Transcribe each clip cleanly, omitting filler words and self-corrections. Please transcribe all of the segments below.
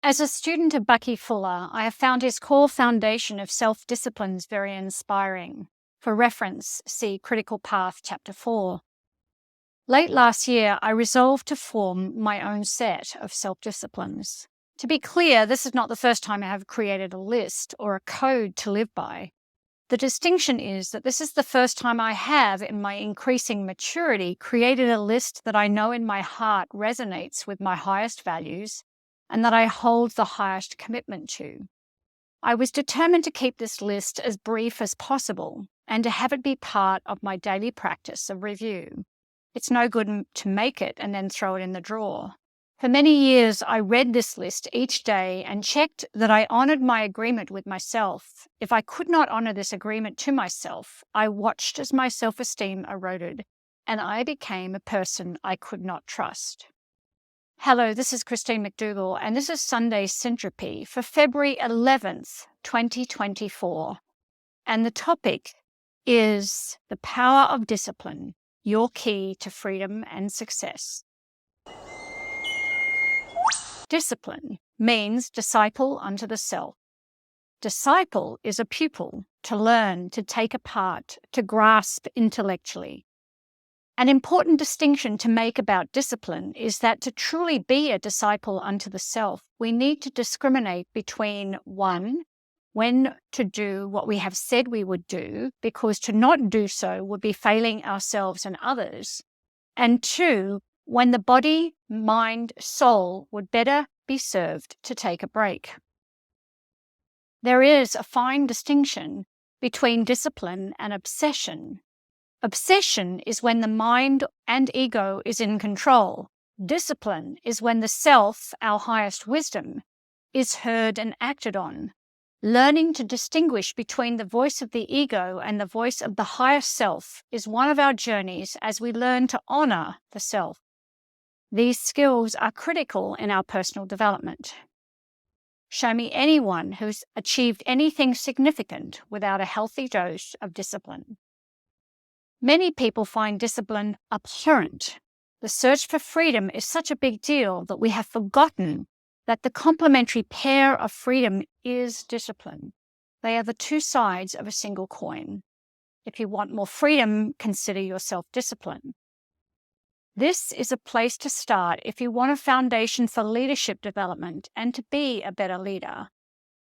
As a student of Bucky Fuller, I have found his core foundation of self-disciplines very inspiring. For reference, see Critical Path, Chapter 4. Late last year, I resolved to form my own set of self-disciplines. To be clear, this is not the first time I have created a list or a code to live by. The distinction is that this is the first time I have, in my increasing maturity, created a list that I know in my heart resonates with my highest values and that I hold the highest commitment to. I was determined to keep this list as brief as possible and to have it be part of my daily practice of review. It's no good to make it and then throw it in the drawer. For many years, I read this list each day and checked that I honored my agreement with myself. If I could not honor this agreement to myself, I watched as my self-esteem eroded and I became a person I could not trust. Hello, this is Christine McDougall, and this is Sunday's Syntropy for February 11th, 2024. And the topic is the power of discipline, your key to freedom and success. Discipline means disciple unto the self. Disciple is a pupil, to learn, to take apart, to grasp intellectually. An important distinction to make about discipline is that to truly be a disciple unto the self, we need to discriminate between 1, when to do what we have said we would do, because to not do so would be failing ourselves and others, and 2, when the body, mind, soul would better be served to take a break. There is a fine distinction between discipline and obsession. Obsession is when the mind and ego is in control. Discipline is when the self, our highest wisdom, is heard and acted on. Learning to distinguish between the voice of the ego and the voice of the highest self is one of our journeys as we learn to honor the self. These skills are critical in our personal development. Show me anyone who's achieved anything significant without a healthy dose of discipline. Many people find discipline abhorrent. The search for freedom is such a big deal that we have forgotten that the complementary pair of freedom is discipline. They are the two sides of a single coin. If you want more freedom, consider your self-discipline. This is a place to start if you want a foundation for leadership development and to be a better leader.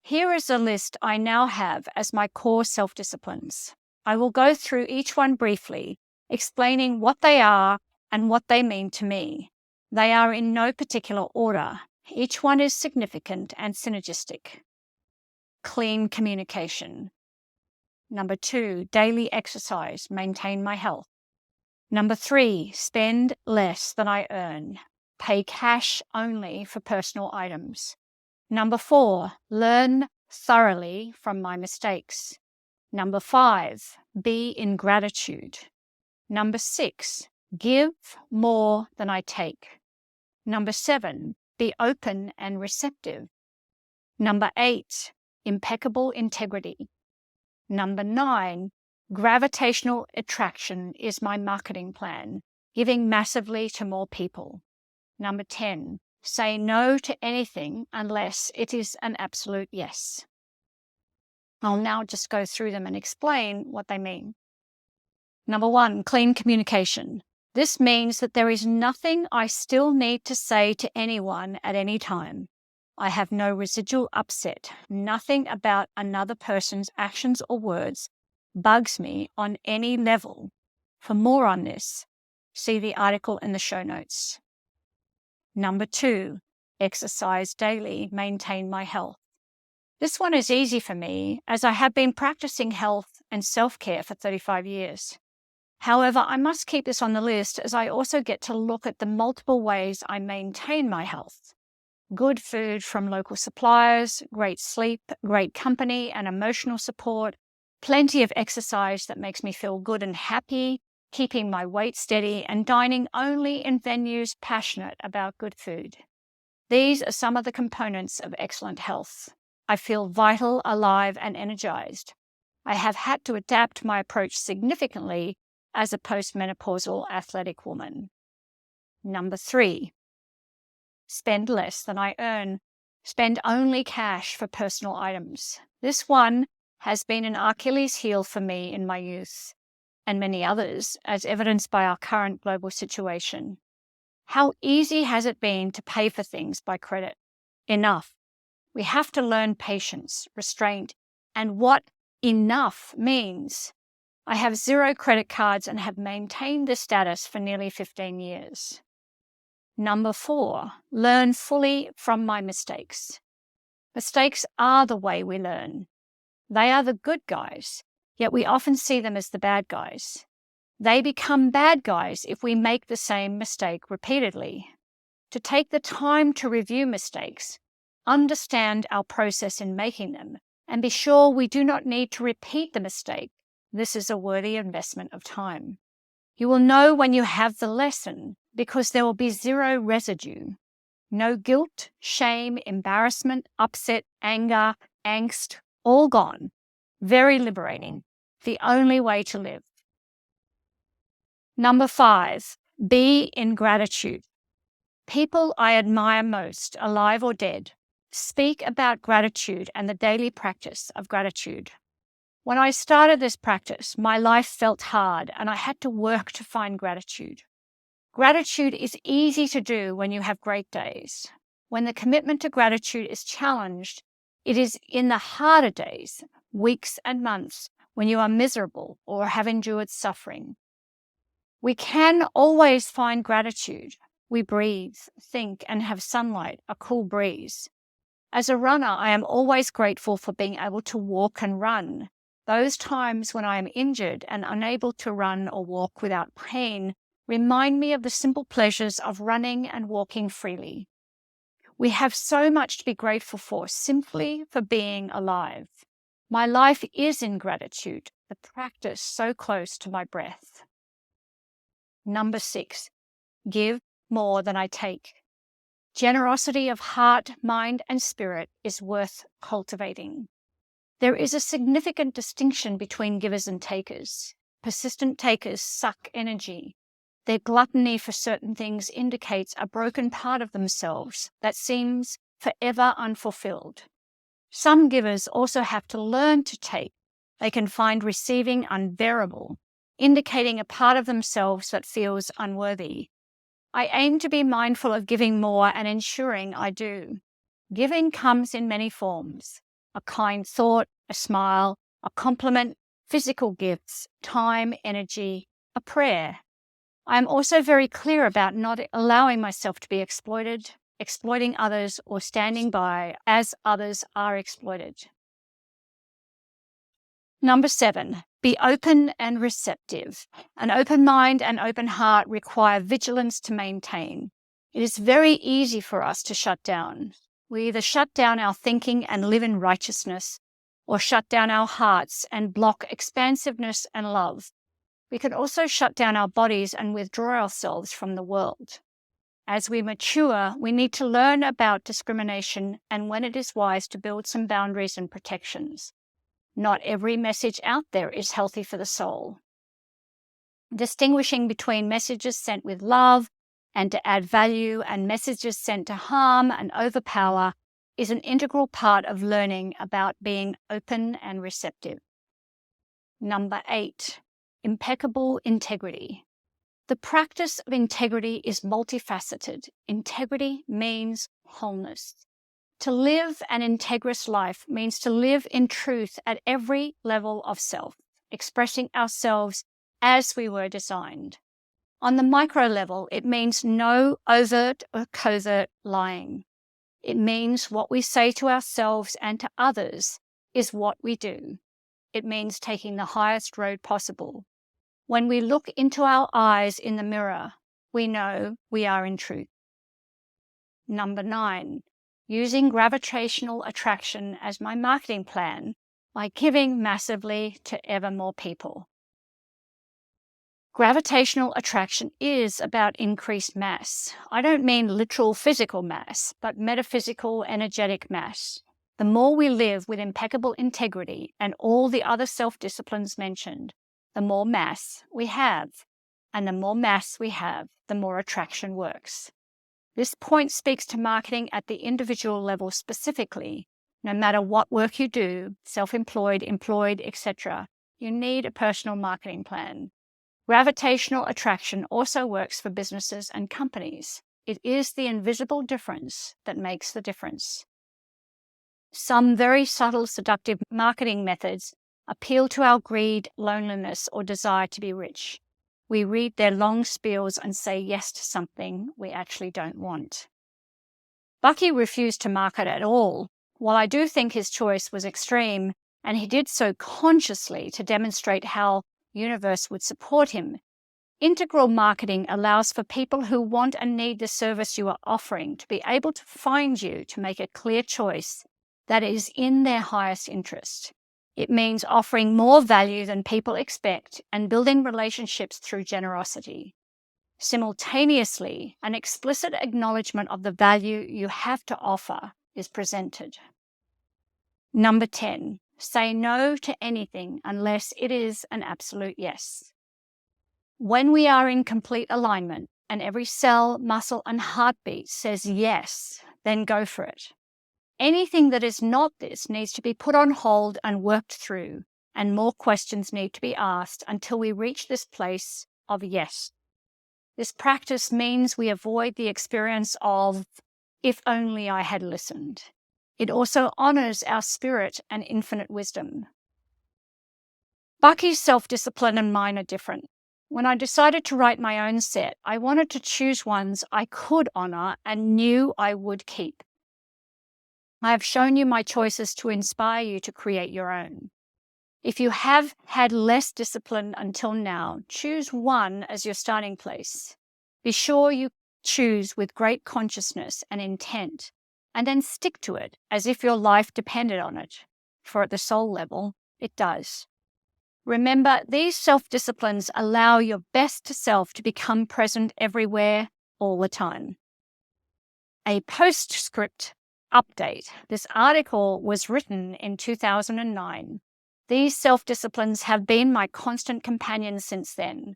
Here is a list I now have as my core self-disciplines. I will go through each one briefly, explaining what they are and what they mean to me. They are in no particular order. Each one is significant and synergistic. Clean communication. Number 2, daily exercise, maintain my health. Number 3, spend less than I earn. Pay cash only for personal items. Number 4, learn thoroughly from my mistakes. Number 5, be in gratitude. Number 6, give more than I take. Number 7, be open and receptive. Number 8, impeccable integrity. Number 9, gravitational attraction is my marketing plan, giving massively to more people. Number 10, say no to anything unless it is an absolute yes. I'll now just go through them and explain what they mean. Number 1, clean communication. This means that there is nothing I still need to say to anyone at any time. I have no residual upset. Nothing about another person's actions or words bugs me on any level. For more on this, see the article in the show notes. Number 2, exercise daily, maintain my health. This one is easy for me as I have been practicing health and self-care for 35 years. However, I must keep this on the list as I also get to look at the multiple ways I maintain my health. Good food from local suppliers, great sleep, great company and emotional support, plenty of exercise that makes me feel good and happy, keeping my weight steady, and dining only in venues passionate about good food. These are some of the components of excellent health. I feel vital, alive, and energized. I have had to adapt my approach significantly as a postmenopausal athletic woman. Number 3, spend less than I earn. Spend only cash for personal items. This one has been an Achilles heel for me in my youth and many others, as evidenced by our current global situation. How easy has it been to pay for things by credit? Enough. We have to learn patience, restraint, and what enough means. I have 0 credit cards and have maintained this status for nearly 15 years. Number 4, learn fully from my mistakes. Mistakes are the way we learn. They are the good guys, yet we often see them as the bad guys. They become bad guys if we make the same mistake repeatedly. To take the time to review mistakes, understand our process in making them, and be sure we do not need to repeat the mistake, this is a worthy investment of time. You will know when you have the lesson because there will be 0 residue. No guilt, shame, embarrassment, upset, anger, angst, all gone. Very liberating. The only way to live. Number 5, be in gratitude. People I admire most, alive or dead, speak about gratitude and the daily practice of gratitude. When I started this practice, my life felt hard and I had to work to find gratitude. Gratitude is easy to do when you have great days. When the commitment to gratitude is challenged, it is in the harder days, weeks and months, when you are miserable or have endured suffering. We can always find gratitude. We breathe, think, and have sunlight, a cool breeze. As a runner, I am always grateful for being able to walk and run. Those times when I am injured and unable to run or walk without pain remind me of the simple pleasures of running and walking freely. We have so much to be grateful for simply for being alive. My life is in gratitude, the practice so close to my breath. Number 6, give more than I take. Generosity of heart, mind, and spirit is worth cultivating. There is a significant distinction between givers and takers. Persistent takers suck energy. Their gluttony for certain things indicates a broken part of themselves that seems forever unfulfilled. Some givers also have to learn to take. They can find receiving unbearable, indicating a part of themselves that feels unworthy. I aim to be mindful of giving more and ensuring I do. Giving comes in many forms: a kind thought, a smile, a compliment, physical gifts, time, energy, a prayer. I am also very clear about not allowing myself to be exploited, exploiting others, or standing by as others are exploited. Number 7, be open and receptive. An open mind and open heart require vigilance to maintain. It is very easy for us to shut down. We either shut down our thinking and live in righteousness, or shut down our hearts and block expansiveness and love. We can also shut down our bodies and withdraw ourselves from the world. As we mature, we need to learn about discrimination and when it is wise to build some boundaries and protections. Not every message out there is healthy for the soul. Distinguishing between messages sent with love and to add value and messages sent to harm and overpower is an integral part of learning about being open and receptive. Number 8, impeccable integrity. The practice of integrity is multifaceted. Integrity means wholeness. To live an integrous life means to live in truth at every level of self, expressing ourselves as we were designed. On the micro level, it means no overt or covert lying. It means what we say to ourselves and to others is what we do. It means taking the highest road possible. When we look into our eyes in the mirror, we know we are in truth. Number 9, using gravitational attraction as my marketing plan by giving massively to ever more people. Gravitational attraction is about increased mass. I don't mean literal physical mass, but metaphysical, energetic mass. The more we live with impeccable integrity and all the other self-disciplines mentioned, the more mass we have. And the more mass we have, the more attraction works. This point speaks to marketing at the individual level specifically. No matter what work you do, self-employed, employed, etc., you need a personal marketing plan. Gravitational attraction also works for businesses and companies. It is the invisible difference that makes the difference. Some very subtle, seductive marketing methods appeal to our greed, loneliness, or desire to be rich. We read their long spiels and say yes to something we actually don't want. Bucky refused to market at all. While I do think his choice was extreme, and he did so consciously to demonstrate how the universe would support him, integral marketing allows for people who want and need the service you are offering to be able to find you to make a clear choice that is in their highest interest. It means offering more value than people expect and building relationships through generosity. Simultaneously, an explicit acknowledgement of the value you have to offer is presented. Number 10, say no to anything unless it is an absolute yes. When we are in complete alignment and every cell, muscle, and heartbeat says yes, then go for it. Anything that is not this needs to be put on hold and worked through, and more questions need to be asked until we reach this place of yes. This practice means we avoid the experience of, if only I had listened. It also honors our spirit and infinite wisdom. Bucky's self-discipline and mine are different. When I decided to write my own set, I wanted to choose ones I could honor and knew I would keep. I have shown you my choices to inspire you to create your own. If you have had less discipline until now, choose one as your starting place. Be sure you choose with great consciousness and intent, and then stick to it as if your life depended on it, for at the soul level, it does. Remember, these self-disciplines allow your best self to become present everywhere, all the time. A postscript update. This article was written in 2009. These self-disciplines have been my constant companions since then.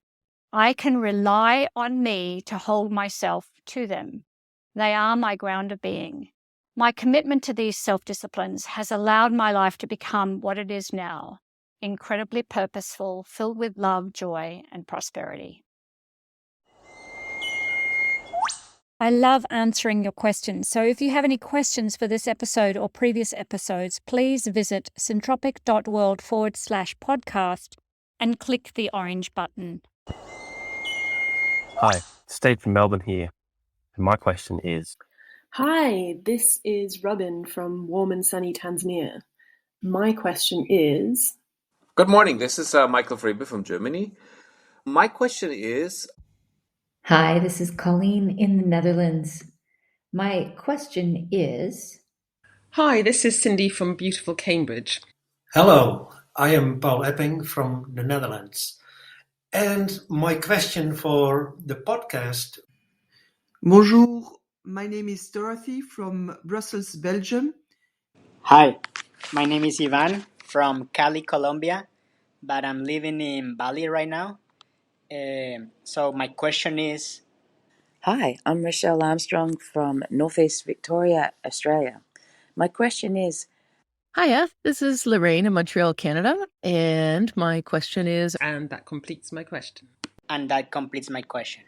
I can rely on me to hold myself to them. They are my ground of being. My commitment to these self-disciplines has allowed my life to become what it is now, incredibly purposeful, filled with love, joy, and prosperity. I love answering your questions. So if you have any questions for this episode or previous episodes, please visit syntropic.world/podcast and click the orange button. Hi, Steve from Melbourne here. And my question is... Hi, this is Robin from warm and sunny Tanzania. My question is... Good morning, this is Michael Frebe from Germany. My question is... Hi, this is Colleen in the Netherlands. My question is... Hi, this is Cindy from beautiful Cambridge. Hello, I am Paul Epping from the Netherlands. And my question for the podcast... Bonjour, my name is Dorothy from Brussels, Belgium. Hi, my name is Ivan from Cali, Colombia, but I'm living in Bali right now. So my question is... Hi, I'm Rochelle Armstrong from Northeast Victoria, Australia. My question is... Hiya, this is Lorraine in Montreal, Canada, and my question is... And that completes my question. And that completes my question.